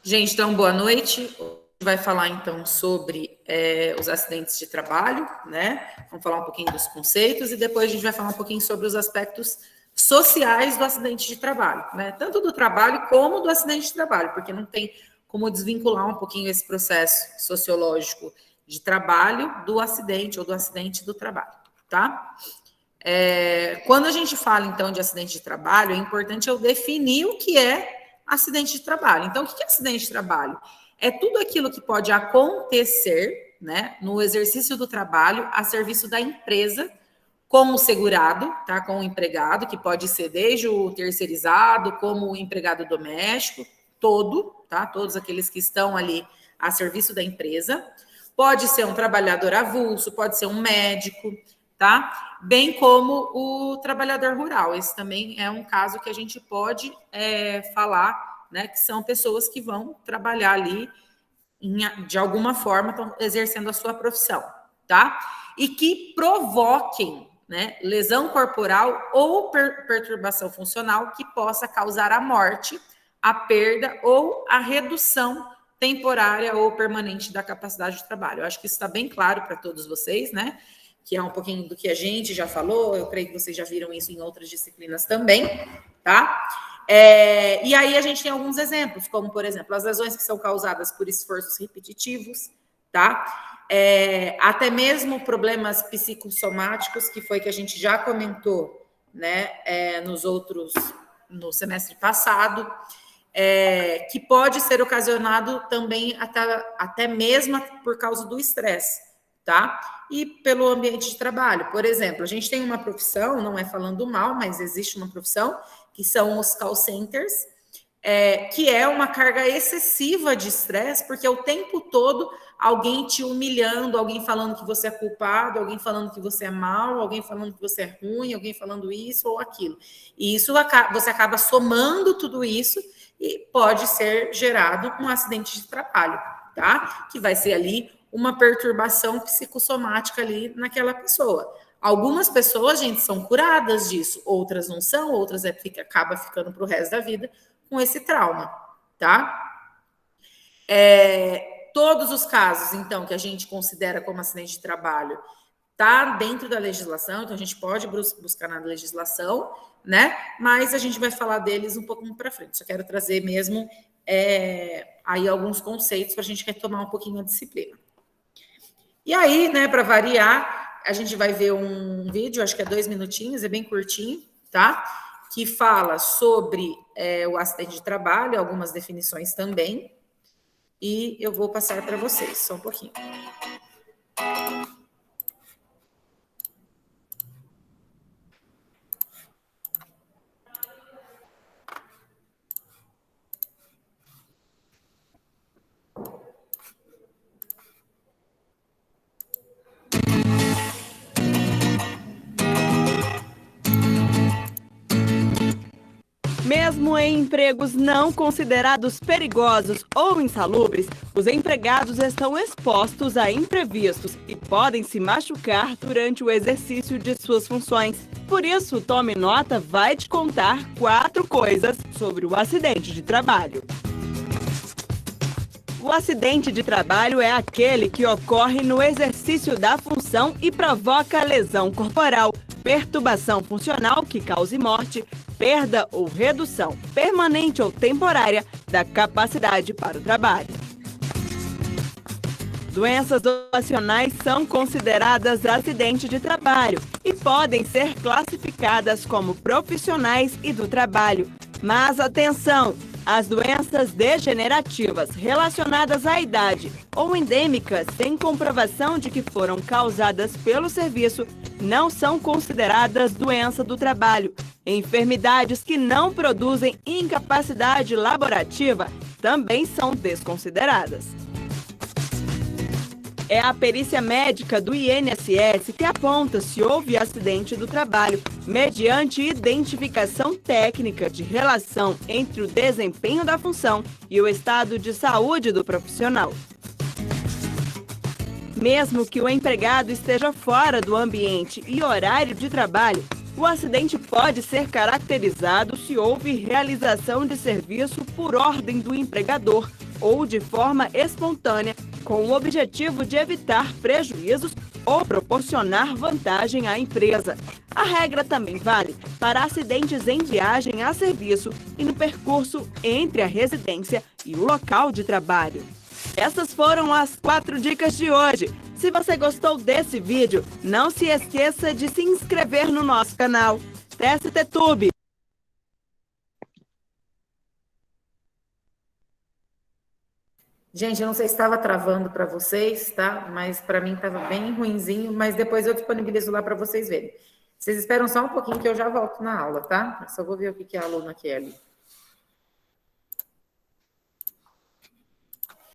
Gente, então, boa noite. Hoje vai falar, então, sobre os acidentes de trabalho, né? Vamos falar um pouquinho dos conceitos e depois a gente vai falar um pouquinho sobre os aspectos sociais do acidente de trabalho, né? Tanto do trabalho como do acidente de trabalho, porque não tem como desvincular um pouquinho esse processo sociológico de trabalho do acidente ou do acidente do trabalho, tá? Quando a gente fala, então, de acidente de trabalho, é importante eu definir o que é acidente de trabalho. Então, o que é acidente de trabalho? É tudo aquilo que pode acontecer, né, no exercício do trabalho a serviço da empresa com o segurado, tá, com o empregado, que pode ser desde o terceirizado, como o empregado doméstico, tá, todos aqueles que estão ali a serviço da empresa. Pode ser um trabalhador avulso, pode ser um médico, tá? Bem como o trabalhador rural. Esse também é um caso que a gente pode falar, né? Que são pessoas que vão trabalhar ali de alguma forma, estão exercendo a sua profissão, tá? E que provoquem, né, lesão corporal ou perturbação funcional que possa causar a morte, a perda ou a redução temporária ou permanente da capacidade de trabalho. Eu acho que isso está bem claro para todos vocês, né? Que é um pouquinho do que a gente já falou, eu creio que vocês já viram isso em outras disciplinas também, tá? E aí a gente tem alguns exemplos, como, por exemplo, as lesões que são causadas por esforços repetitivos, tá? Até mesmo problemas psicossomáticos, que foi que a gente já comentou, né, no semestre passado, que pode ser ocasionado também até mesmo por causa do estresse, tá? E pelo ambiente de trabalho. Por exemplo, a gente tem uma profissão, não é falando mal, mas existe uma profissão, que são os call centers, que é uma carga excessiva de estresse, porque o tempo todo alguém te humilhando, alguém falando que você é culpado, alguém falando que você é mau, alguém falando que você é ruim, alguém falando isso ou aquilo. E isso você acaba somando tudo isso e pode ser gerado um acidente de trabalho, tá? Que vai ser ali uma perturbação psicossomática ali naquela pessoa. Algumas pessoas, gente, são curadas disso, outras não são, outras acaba ficando para o resto da vida com esse trauma, tá? Todos os casos, então, que a gente considera como acidente de trabalho, tá dentro da legislação, então a gente pode buscar na legislação, né? Mas a gente vai falar deles um pouco para frente. Só quero trazer mesmo aí alguns conceitos para a gente retomar um pouquinho a disciplina. E aí, né, para variar, a gente vai ver um vídeo, acho que é 2 minutinhos, é bem curtinho, tá? Que fala sobre o acidente de trabalho, algumas definições também. E eu vou passar para vocês, só um pouquinho. Mesmo em empregos não considerados perigosos ou insalubres, os empregados estão expostos a imprevistos e podem se machucar durante o exercício de suas funções. Por isso, Tome Nota vai te contar 4 coisas sobre o acidente de trabalho. O acidente de trabalho é aquele que ocorre no exercício da função e provoca lesão corporal, perturbação funcional que cause morte, perda ou redução, permanente ou temporária, da capacidade para o trabalho. Doenças ocupacionais são consideradas acidente de trabalho e podem ser classificadas como profissionais e do trabalho. Mas atenção! As doenças degenerativas relacionadas à idade ou endêmicas sem comprovação de que foram causadas pelo serviço não são consideradas doença do trabalho. Enfermidades que não produzem incapacidade laborativa também são desconsideradas. É a perícia médica do INSS que aponta se houve acidente do trabalho, mediante identificação técnica de relação entre o desempenho da função e o estado de saúde do profissional. Mesmo que o empregado esteja fora do ambiente e horário de trabalho, o acidente pode ser caracterizado se houve realização de serviço por ordem do empregador ou de forma espontânea, com o objetivo de evitar prejuízos ou proporcionar vantagem à empresa. A regra também vale para acidentes em viagem a serviço e no percurso entre a residência e o local de trabalho. Essas foram as 4 dicas de hoje. Se você gostou desse vídeo, não se esqueça de se inscrever no nosso canal. TST-Tube. Gente, eu não sei se estava travando para vocês, tá? Mas para mim estava bem ruinzinho, mas depois eu disponibilizo lá para vocês verem. Vocês esperam só um pouquinho que eu já volto na aula, tá? Eu só vou ver o que a aluna quer ali.